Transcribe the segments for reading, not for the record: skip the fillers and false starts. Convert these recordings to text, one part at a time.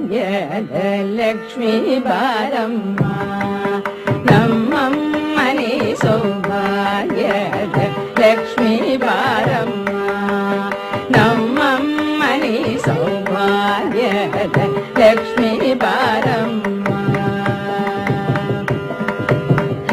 ಲಕ್ಷ್ಮೀ ಬಾರಮ್ಮ ನಮ್ಮಮ್ಮನೆ ಸೌಭಾಗ್ಯದ ಲಕ್ಷ್ಮೀ ಬಾರಮ್ಮ ನಮ್ಮಮ್ಮನೆ ಸೌಭಾಗ್ಯದ ಲಕ್ಷ್ಮೀ ಬಾರಮ್ಮ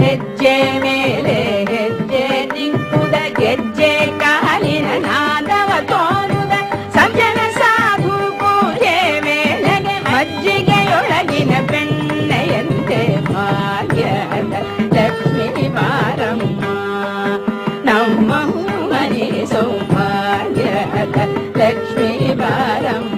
ಹೆಜ್ಜೆ ಮೇಲೆ ಹೆಜ್ಜೆ ದಿಕ್ಕುದ ಗೆಜ್ಜೆ ಕಾಲಿನ ನಾದವ ತೋರುದ ಸಜ್ಜನ ಸಾಧು ಪೂಜೆ ವೇಳೆಗೆ ಮಜ್ಜಿಗೆಯೊಳಗಿನ ಬೆಣ್ಣೆಯಂತೆ ಭಾಗ್ಯದ ಲಕ್ಷ್ಮೀ ಬಾರಮ್ಮ ನಮ್ಮ ಮನೆ ಸೌಭಾಗ್ಯದ ಲಕ್ಷ್ಮೀ ಬಾರಮ್ಮ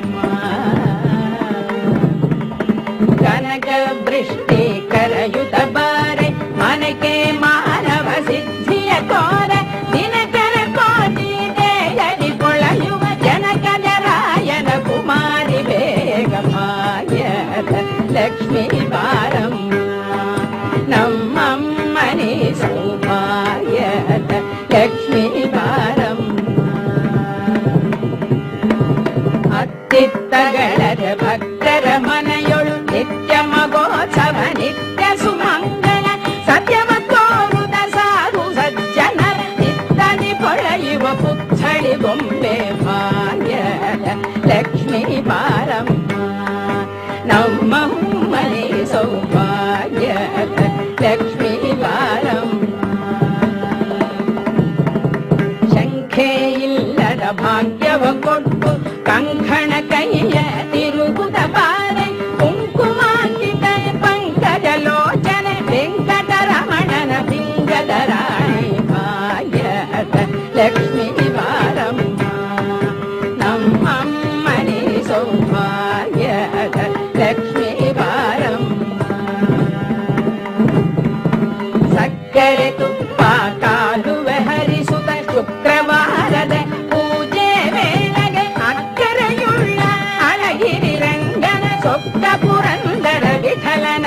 ಕನಕ ವೃಷ್ಟಿ ಕರಯುತ ಬಾರೆ ಮನಕೆ ಮಾನವ ಸಿದ್ಧಿಯ ತೋರ ದಿನಕರ ಕೋಟಿ ದೇಯದಿ ಕೊಳೆಯುವ ಜನಕದ ರಾಯನ ಕುಮಾರಿ ಬೇಗ ಭಾಗ್ಯದ ಲಕ್ಷ್ಮೀ ಬಾರಮ್ಮ ನಮ್ಮಮ್ಮನೆ ಸೌಭಾಗ್ಯದ ಲಕ್ಷ್ಮೀ ಬಾರಮ್ಮ ಅತ್ತಿತ್ತಗಳದ ಭಕ್ತರ ಮನೆಯೊಳು ನಿತ್ಯ ಮಗೋತ್ಸವ ನಿತ್ಯ ಸುಮಂಗಲ ಸತ್ಯವ ತೋರುದ ಸಾಧು ಸಜ್ಜನರ ನಿತ್ತನೆ ಪೊಳೆಯುವ ಪುತ್ಥಳಿ ಬೊಂಬೆ ಭಾಗ್ಯದ ಲಕ್ಷ್ಮೀ ಬಾರಮ್ಮ ನಮ್ಮ ಮನೆ ಸೌಭಾಗ್ಯದ ಲಕ್ಷ್ಮೀ ಬಾರಮ್ಮ ಶಂಖೆ ಇಲ್ಲದ ಭಾಗ್ಯವ ಕೊಟ್ಟು ಕಂಕಣ ಕೈಯ ತಿರುಗುದ ಬಾರೆ ಕುಂಕುಮಾಂಕಿತ ಪಂಕಜ ಲೋಚನೆ ವೆಂಕಟರಮಣನ ಪಿಂಗದ ರಾಣಿ ಭಾಗ್ಯದ ಲಕ್ಷ್ಮೀ ಬಾರಮ್ಮ ನಮ್ಮಮ್ಮನೆ ಸೌಭಾಗ್ಯದ ಲಕ್ಷ್ಮೀ ಬಾರಮ್ಮ ಸಕ್ಕರೆ ತುಪ್ಪ ಕಾಲುವೆ ಹರಿಸುತ್ತ ಶುಕ್ರವಾರದ ಪೂಜೆ ವೇಳೆಗೆ ಅಕ್ಕರೆಯುಳ್ಳ ಅಳಗಿರಿ ರಂಗನ ಸೊಕ್ಕ ಪುರಂದರ ವಿಠಲನ